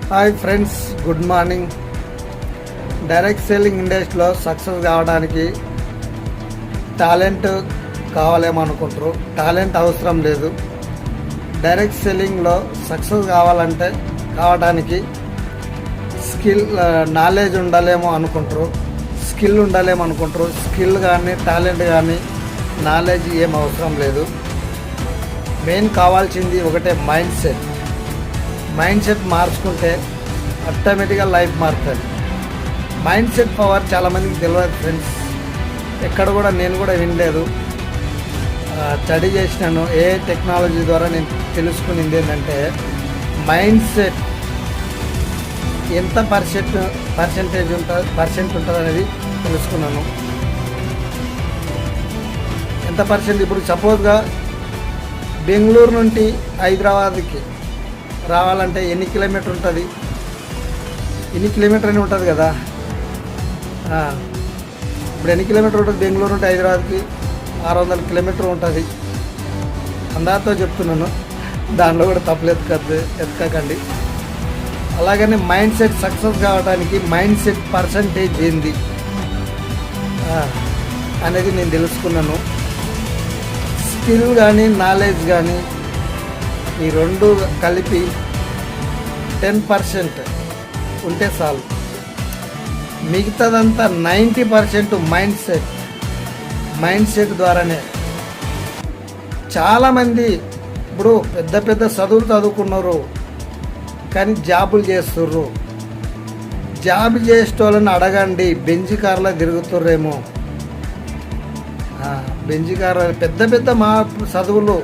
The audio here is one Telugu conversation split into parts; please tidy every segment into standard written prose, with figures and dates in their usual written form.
Hi friends, good morning. Direct selling ఇండస్ట్రీలో సక్సెస్ కావడానికి టాలెంట్ కావాలేమనుకుంటారు. టాలెంట్ అవసరం లేదు. డైరెక్ట్ సెల్లింగ్లో సక్సెస్ కావడానికి నాలెడ్జ్ ఉండాలేమో అనుకుంటారు, స్కిల్ ఉండాలేమో అనుకుంటారు. స్కిల్ కానీ టాలెంట్ కానీ నాలెడ్జ్ ఏం అవసరం లేదు. మెయిన్ కావాల్సింది ఒకటే మైండ్ సెట్ మార్చుకుంటే ఆటోమేటిక్గా లైఫ్ మారుతుంది. మైండ్ సెట్ పవర్ చాలామందికి తెలియదు ఫ్రెండ్స్. ఎక్కడ కూడా నేను కూడా వినలేదు. స్టడీ చేసినాను. ఏ టెక్నాలజీ ద్వారా నేను తెలుసుకునింది ఏంటంటే మైండ్ సెట్ ఎంత పర్సెంట్ ఉంటుంది అనేది తెలుసుకున్నాను. ఎంత పర్సెంట్, ఇప్పుడు సపోజ్గా బెంగళూరు నుండి హైదరాబాద్కి రావాలంటే ఎన్ని కిలోమీటర్ ఉంటుంది? ఎన్ని కిలోమీటర్ అని ఉంటుంది కదా. ఇప్పుడు ఎన్ని కిలోమీటర్ ఉంటుంది? బెంగళూరు నుండి హైదరాబాద్కి 600 కిలోమీటర్ ఉంటుంది. అందరితో చెప్తున్నాను, దానిలో కూడా తప్పులు ఎత్తుకకండి. అలాగనే మైండ్ సెట్ సక్సెస్ కావడానికి మైండ్ సెట్ పర్సంటేజ్ ఏంది అనేది నేను తెలుసుకున్నాను. స్కిల్ కానీ నాలెడ్జ్ కానీ ఈ రెండు కలిపి 10% ఉంటే చాలు. మిగతాదంతా 90% మైండ్ సెట్ ద్వారానే. చాలామంది ఇప్పుడు పెద్ద చదువులు చదువుకున్నారు కానీ జాబులు చేస్తుర్రు. జాబ్ చేసేటోళ్ళని అడగండి, బెంజి కార్లో తిరుగుతుర్రేమో. బెంజి కార్ల పెద్ద చదువులు,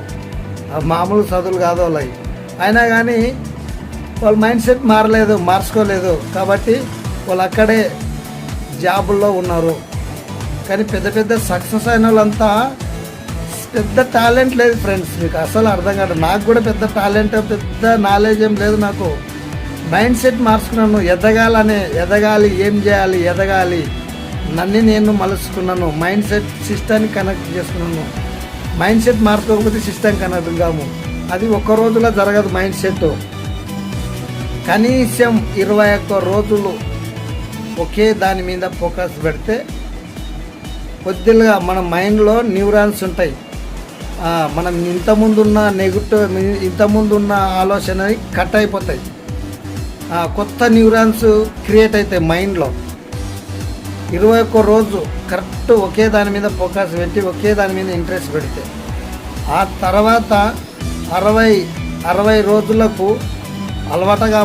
మామూలు చదువులు కాదు వాళ్ళవి. అయినా కానీ వాళ్ళ మైండ్ సెట్ మార్చుకోలేదు కాబట్టి వాళ్ళు అక్కడే జాబుల్లో ఉన్నారు. కానీ పెద్ద సక్సెస్ అయిన వాళ్ళంతా పెద్ద టాలెంట్ లేదు ఫ్రెండ్స్. మీకు అసలు అర్థం కాదు. నాకు కూడా పెద్ద టాలెంట్, పెద్ద నాలెడ్జ్ ఏం లేదు. నాకు మైండ్ సెట్ మార్చుకున్నాను. ఎదగాలి, ఏం చేయాలి, ఎదగాలి, నన్ను నేను మలుచుకున్నాను. మైండ్ సెట్ సిస్టాన్ని కనెక్ట్ చేసుకున్నాను. మైండ్ సెట్ మార్చుకోకపోతే సిస్టమ్ కనెక్ట్ కాము. అది ఒక్క రోజులో జరగదు. మైండ్ సెట్ కనీసం 21 రోజులు ఒకే దాని మీద ఫోకస్ పెడితే కొద్దిగా మన మైండ్లో న్యూరాన్స్ ఉంటాయి. మనం ఇంతకుముందున్న ఇంతకుముందున్న ఆలోచన కట్ అయిపోతాయి. కొత్త న్యూరాన్స్ క్రియేట్ అవుతాయి మైండ్లో. 21 రోజు కరెక్ట్ ఒకే దాని మీద ఫోకస్ పెట్టి ఒకే దాని మీద ఇంట్రెస్ట్ పెడితే ఆ తర్వాత 60 రోజులకు అలవాటుగా